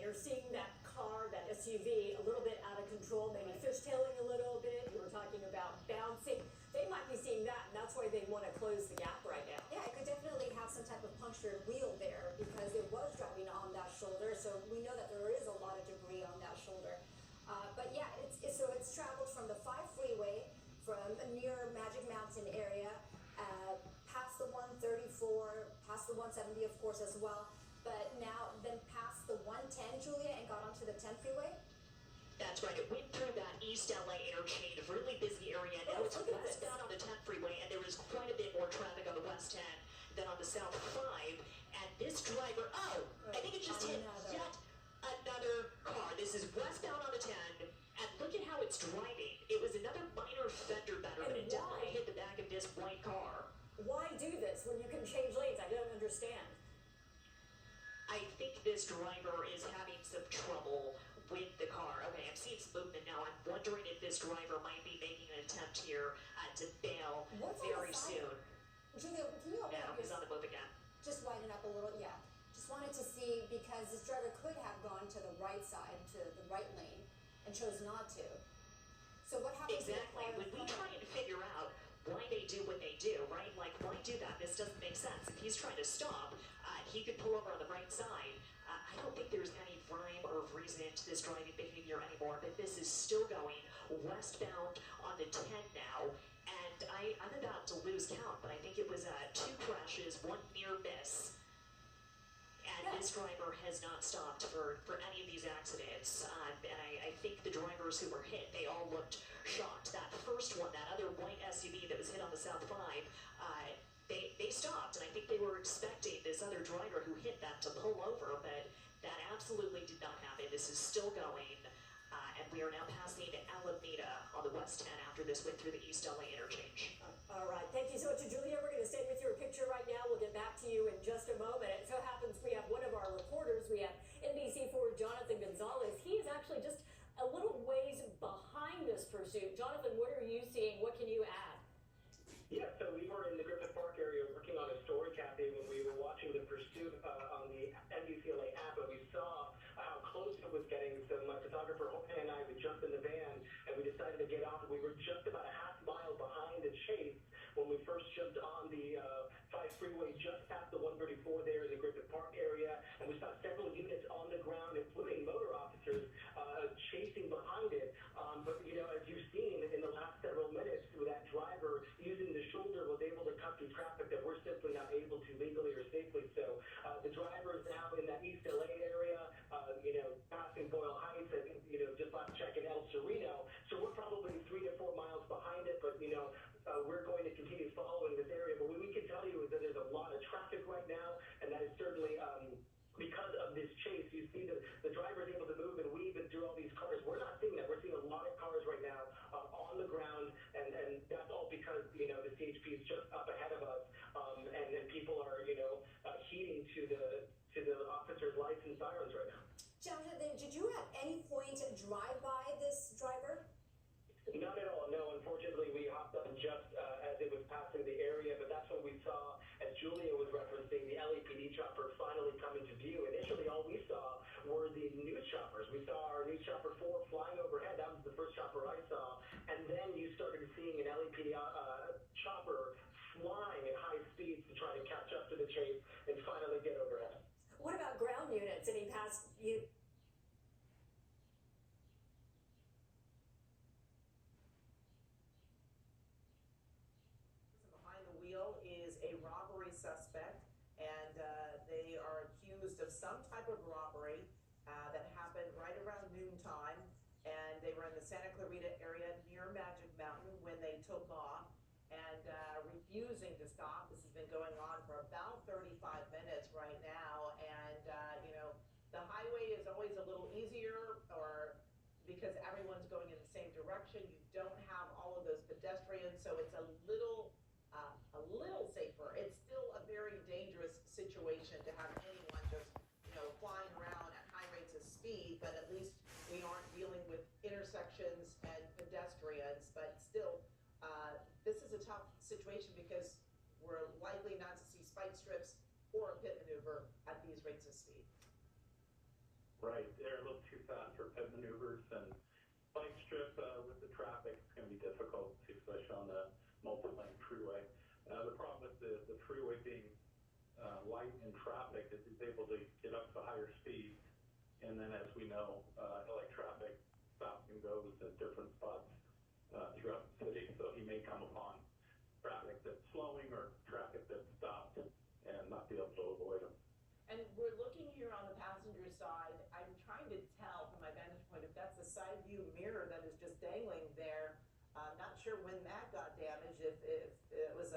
they're seeing that car, that SUV, a little bit out of control, maybe fishtailing a little bit. You were talking about bouncing. They might be seeing that, and that's why they want to close the gap right now. Yeah, it could definitely have some type of punctured wheel there because it was driving on that shoulder. So we know that there is a lot of debris on that shoulder. But yeah, it's traveled from the 5 freeway from near Magic Mountain area, past the 134, past the 170, of course, as well. But now then past the 110, Julia, and got onto the 10 freeway. That's right. It went through that East LA interchange, really busy area. Now it's westbound on the 10 freeway, and there is quite a bit more traffic on the West 10 than on the South 5. And this driver, I think it just hit yet another car. This is westbound on the 10, and look at how it's driving. It was another minor fender bender, but it definitely hit the back of this white car. Why do this when you can change lanes? I don't understand. I think this driver is having some trouble with the car. Okay, I'm seeing some movement now. I'm wondering if this driver might be making an attempt here to bail very soon. Julia, can you open now up he's on the move again. Just widen up a little, yeah. Just wanted to see, because this driver could have gone to the right side, to the right lane, and chose not to. So what happens exactly when we try and figure out why they do what they do, right? Like, why do that? This doesn't make sense. If he's trying to stop, he could pull over on the right side. I don't think there's any rhyme or reason to this driving behavior anymore, but this is still going westbound on the 10 now. And I'm about to lose count, but I think it was 2 crashes, 1 near miss. And this driver has not stopped for any of these accidents. And I think the drivers who were hit, they all looked shocked. That first one, that other white SUV that was hit on the South 5, they stopped. And I think they were expecting this other driver who hit them to pull over, but that absolutely did not happen. This is still going. And we are now passing Alameda on the West 10 after this went through the East LA interchange. All right. Thank you so much, Julia. We're going to stay with your picture right now. We'll get back to you in just a moment. It so happens we have one of our reporters. We have NBC4 Jonathan Gonzalez. He is actually just a little ways behind this pursuit. Jonathan, what are you seeing? What can you add? Yeah, so we were in the Griffith Park area working on a story, Kathy, when we were watching the pursuit on the NBCLA app, and we saw how close it was getting. So my photographer, Jorge, and I, we jumped in the van, and we decided to get off. We were just about a half mile behind the chase when we first jumped on the 5 freeway, just past the 134 there in the Griffith Park area, and we saw several units on the ground, including motor officers, chasing behind it. But, you know, as you've seen in the last several minutes, that driver using the shoulder was able to cut through traffic that we're simply not able to legally or safely. So the driver is now in that East LA area, you know, passing Boyle Heights, and, you know, just last check in El Sereno. So we're probably 3 to 4 miles behind it, but, you know, we're going to continue following this area. But what we can tell you is that there's a lot of traffic right now, and that is certainly because of this chase. You see the driver's able to move and weave and through all these cars. We're not seeing that. We're seeing a lot of cars right now on the ground, and that's all because, you know, the CHP is just up ahead of us, and people are, you know, heeding to the officers' lights and sirens right now. Jonathan, did you at any point drive by this driver? Not at all, no. Unfortunately, we hopped on just as it was passing the area, but that's when we saw, as Julia was referencing, the LAPD chopper finally coming to view. Initially, all we saw were the news choppers. We saw our news chopper 4 flying overhead. That was the first chopper I saw. And then you started seeing an LAPD chopper flying at high speeds to try to catch up to the chase and finally get overhead. What about ground units? Any past you? Is a robbery suspect, and they are accused of some type of robbery that happened right around noontime, and they were in the Santa Clarita area near Magic Mountain when they took off and refusing to stop. This has been going on for about 35 minutes right now, and you know, the highway is always a little easier, or because everyone's going in the same direction, you don't have all of those pedestrians, so it's a little safer. It's still a very dangerous situation to have anyone just, you know, flying around at high rates of speed, but at least we aren't dealing with intersections and pedestrians. But still, this is a tough situation because we're likely not to see spike strips or a pit maneuver at these rates of speed. Right, they're a little too fast for pit maneuvers, and bike strip with the traffic is going to be difficult, especially on the multi-lane freeway. The problem with the freeway being light in traffic is he's able to get up to higher speeds, and then as we know, LA traffic stops and goes at different spots throughout the city, so he may come upon traffic that's slowing or traffic that's stopped and not be able to avoid them. And we're looking here on the passenger side. I'm trying to tell from my vantage point if that's a side view mirror that is just dangling there. Not sure when that got damaged, if it was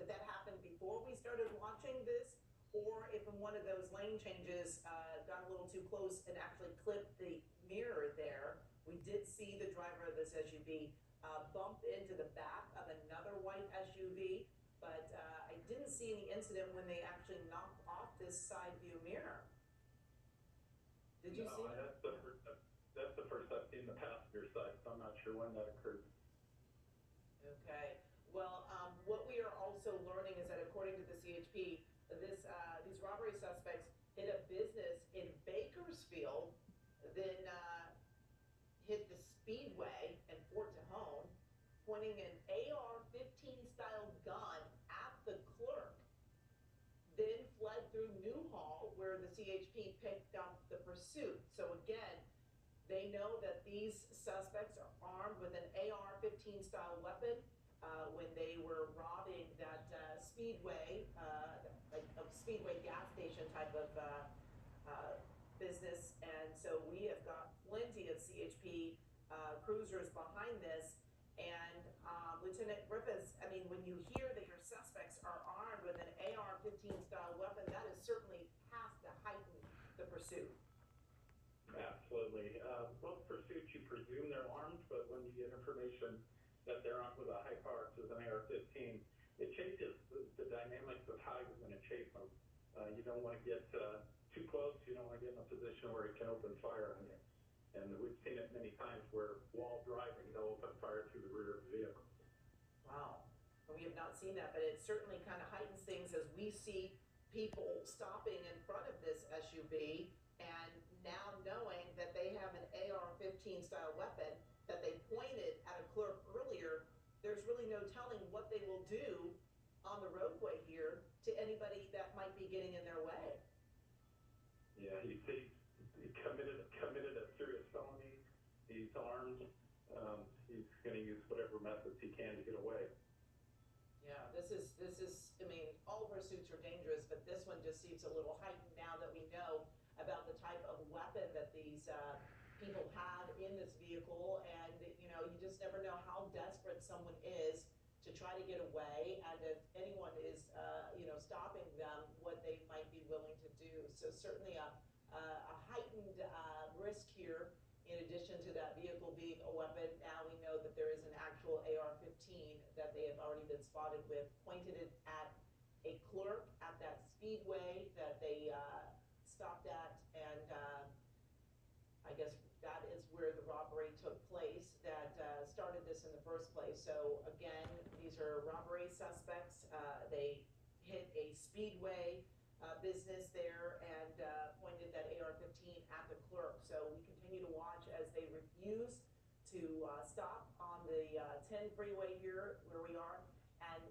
if that happened before we started watching this, or if in one of those lane changes got a little too close and actually clipped the mirror there. We did see the driver of this SUV bump into the back of another white SUV, but I didn't see any incident when they actually knocked off this side view mirror. Did you see that? That's the first I've seen the passenger side, so I'm not sure when that occurred. Okay. Well, what we are also learning is that according to the CHP, these robbery suspects hit a business in Bakersfield, then hit the Speedway in Fort Tejon, pointing an AR-15 style gun at the clerk, then fled through Newhall where the CHP picked up the pursuit. So again, they know that these suspects are armed with an AR-15 style weapon when they were robbing that Speedway, like a Speedway gas station type of business. And so we have got plenty of CHP cruisers behind this. And Lieutenant Griffiths, I mean, when you hear that your suspects are armed with an AR-15 style weapon, that is certainly has to heighten the pursuit. Absolutely. Most pursuits, you presume they're armed, but when you get information that they're armed with a high power, such as an AR-15, it changes the dynamics of how you're going to chase them. You don't want to get too close. You don't want to get in a position where it can open fire on you. And we've seen it many times where while driving, they'll open fire through the rear of the vehicle. Wow. We have not seen that, but it certainly kind of heightens things as we see people stopping in front of this SUV and now knowing that they have an AR-15 style weapon that they pointed at a clerk earlier. There's really no telling what they will do on the roadway here to anybody that might be getting in their way. Yeah, he committed a serious felony. He's armed. He's going to use whatever methods he can to get away. Yeah, this is. I mean, all pursuits are dangerous, but this one just seems a little heightened now that we know about the type of weapon that these people have in this vehicle, and you just never know how desperate someone is to try to get away, and if anyone is stopping them, what they might be willing to do. So certainly a heightened risk here. In addition to that vehicle being a weapon, now we know that there is an actual AR-15 that they have already been spotted with, pointed it at a clerk at that Speedway that they stopped at, and I guess that is where the robbery took place that started this in the first place. So again, these are robbery suspects. They hit a Speedway business there and pointed that AR-15 at the clerk. So we continue to watch as they refuse to stop on the 10 freeway here where we are, and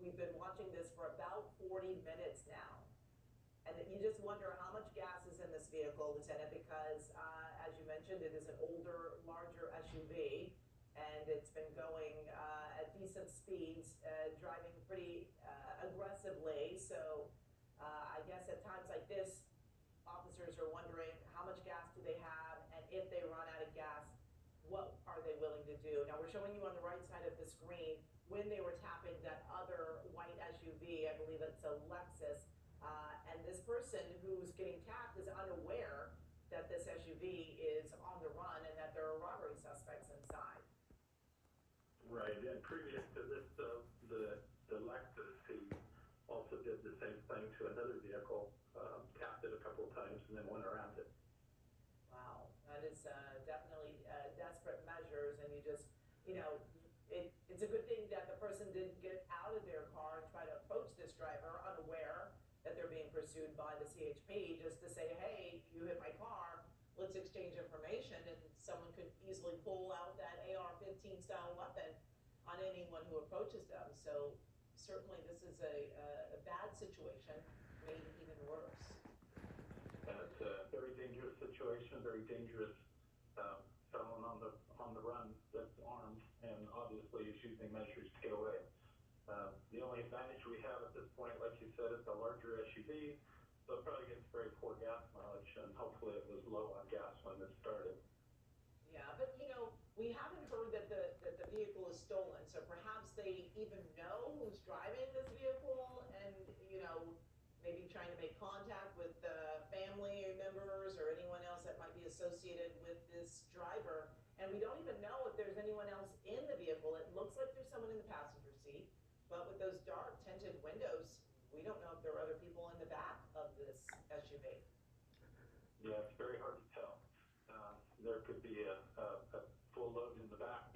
we've been watching this for about 40 minutes now. And you just wonder how much gas is in this vehicle, Lieutenant, because as you mentioned, it is an older, larger SUV, and it's been going at decent speeds, driving pretty aggressively. So I guess at times like this, officers are wondering how much gas do they have, and if they run out of gas, what are they willing to do? Now we're showing you on the right side of the screen when they were tapping that other white SUV, I believe it's a Lexus, and this person who's getting tapped is unaware that this SUV is on the run and that there are robbery suspects inside. Right, and previous to this, the Lexus, he also did the same thing to another vehicle, tapped it a couple of times and then went around it. Wow, that is definitely desperate measures, and you just, it's a good thing that the person didn't get out of their car and try to approach this driver unaware that they're being pursued by the situation, and someone could easily pull out that AR-15 style weapon on anyone who approaches them. So certainly this is a bad situation, made even worse. And it's a very dangerous situation, very dangerous felon on the run that's armed and obviously is using measures to get away. The only advantage we have at this point, like you said, is the larger SUV, so it probably gets very poor gas mileage, and hopefully it was low on gas when this started. Yeah, but we haven't heard that the vehicle is stolen, so perhaps they even know who's driving this vehicle and, maybe trying to make contact with family members or anyone else that might be associated with this driver. And we don't even know if there's anyone else in the vehicle. It looks like there's someone in the passenger seat, but with those dark tinted windows, we don't know if there are other people in the back of this SUV. Yeah, it's very hard to tell. There could be a full load in the back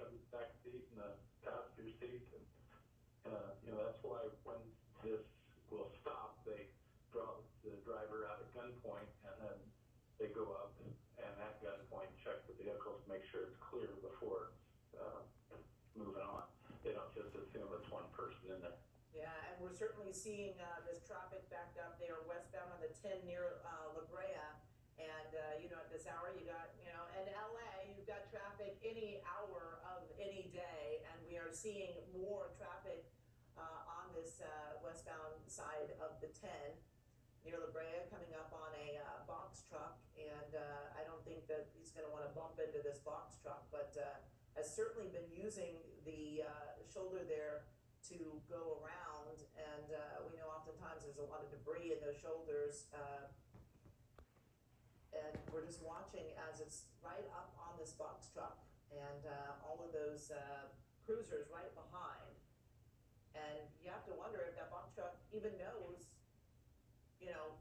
seat and the passenger seat, and that's why when this will stop, they draw the driver out at gunpoint, and then they go up and at gunpoint check the vehicle to make sure it's clear before moving on. They don't just assume it's one person in there. Yeah, and we're certainly seeing this traffic backed up there westbound on the 10 near La Brea. And, at this hour, you got, in LA, you've got traffic any hour of any day. And we are seeing more traffic on this westbound side of the 10 near La Brea, coming up on a box truck. And I don't think that he's going to want to bump into this box truck, but has certainly been using the shoulder there to go around. And we know oftentimes there's a lot of debris in those shoulders. And we're just watching as it's right up on this box truck, and all of those cruisers right behind. And you have to wonder if that box truck even knows,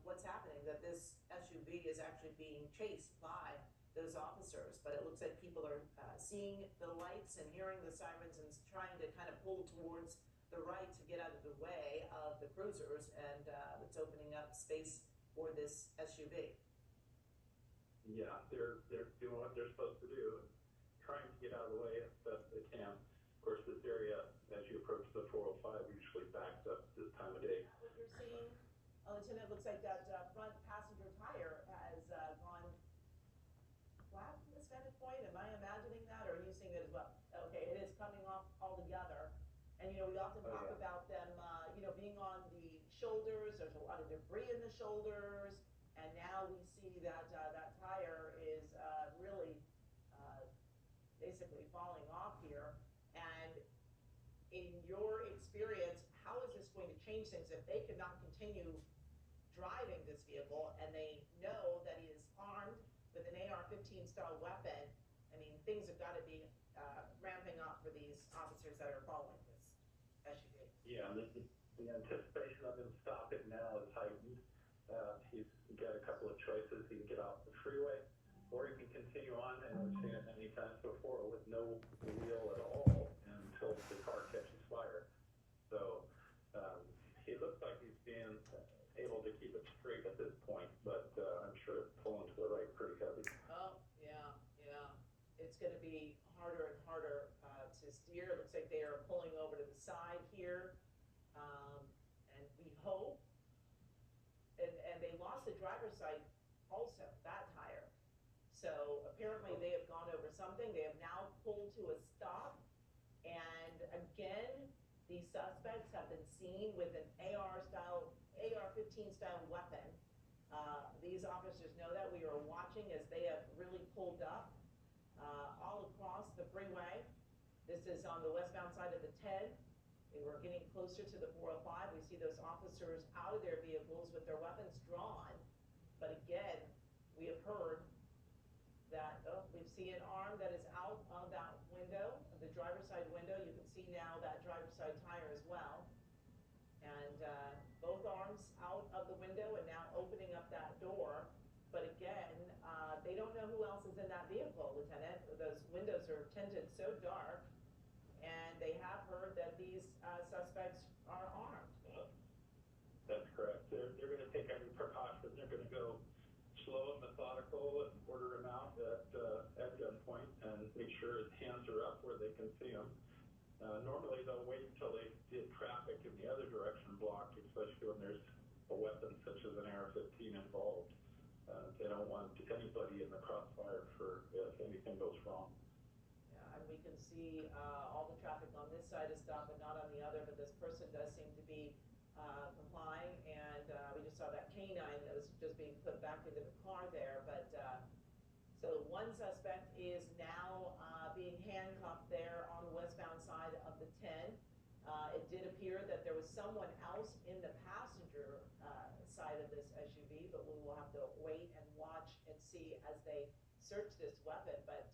what's happening, that this SUV is actually being chased by those officers. But it looks like people are seeing the lights and hearing the sirens and trying to kind of pull towards the right to get out of the way of the cruisers, and it's opening up space for this SUV. Yeah, they're doing what they're supposed to do, and trying to get out of the way as best they can. Of course, this area, as you approach the 405, usually backs up this time of day. What you're seeing, Lieutenant, looks like that front passenger tire has gone flat from this vantage point. Am I imagining that, or are you seeing it as well? Okay, it is coming off altogether. And, we often talk about them, being on the shoulders. There's a lot of debris in the shoulders. And now we see that that tire is really basically falling off here. And in your experience, how is this going to change things if they cannot continue driving this vehicle and they know that he is armed with an AR-15 style weapon? I mean, things have got to be ramping up for these officers that are following this SUV. Yeah, the anticipation of him stopping now is heightened. He's got a couple of choices. He can get off the freeway, or he can continue on, and we've seen it many times before, with no wheel at all until the car catches fire. So he looks like he's being able to keep it straight at this point, but I'm sure it's pulling to the right pretty heavy. Oh, yeah. It's going to be harder and harder to steer. It looks like they are pulling over to the side here, and we hope. And they lost the driver's side also, that tire. So apparently they have gone over something. They have now pulled to a stop. And again, these suspects have been seen with an AR-15 style weapon. These officers know that. We are watching as they have really pulled up all across the freeway. This is on the westbound side of the 10. They were getting closer to the 405. We see those officers out of their vehicles with their weapons drawn. But again, we have heard that, we've seen an arm that is out of that window, of the driver's side window. You can see now that driver's side tire as well. And both arms out of the window and now opening up that door. But again, they don't know who else is in that vehicle, Lieutenant. Those windows are tinted so dark. And they have heard that these suspects are armed. That's correct. They're going to take every precaution. They're going to go slow and methodical and order them out at sure his hands are up where they can see him. Normally they'll wait until they get traffic in the other direction blocked, especially when there's a weapon such as an AR-15 involved. They don't want anybody in the crossfire for if anything goes wrong. Yeah, and we can see all the traffic on this side is stopped, but not on the other. But this person does seem to be complying, and we just saw that canine that was just being put back into the car there. But so one suspect is now being handcuffed there on the westbound side of the 10. It did appear that there was someone else in the passenger side of this SUV, but we will have to wait and watch and see as they search this weapon. But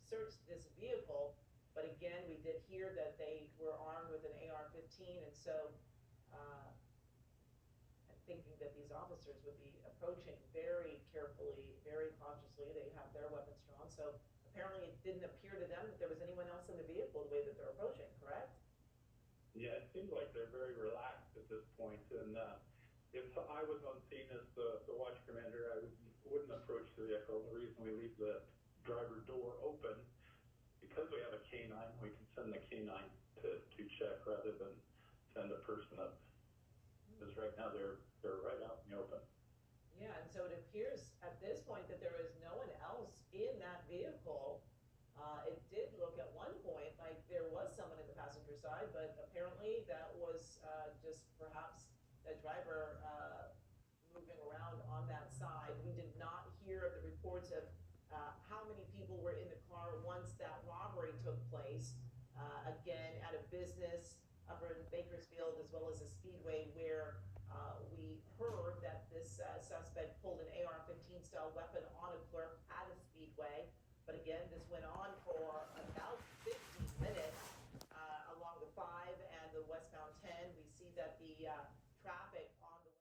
search this vehicle. But again, we did hear that they were armed with an AR-15, and so I'm thinking that these officers would be approaching very carefully, very cautiously. They have their weapons drawn, so apparently it didn't appear to them that there was anyone else in the vehicle the way that they're approaching, correct? Yeah, it seems like they're very relaxed at this point, and if I was on scene as the watch commander, I wouldn't approach the vehicle. The reason we leave the driver door open, because we have a canine, we can send the canine to check rather than send a person up. Because right now they're right out in the open. Yeah, and so it appears at this point that there is no one else in that vehicle. It did look at one point like there was someone in the passenger side, but apparently that was just perhaps the driver moving around on that side. We did not hear the reports of how many people were in the car once that robbery took place. Again, at a business upper in Bakersfield, as well as a speedway, where we heard that this suspect pulled an AR-15 style weapon on a clerk at a speedway. But again, this went on for about 15 minutes along the 5 and the westbound 10. We see that the traffic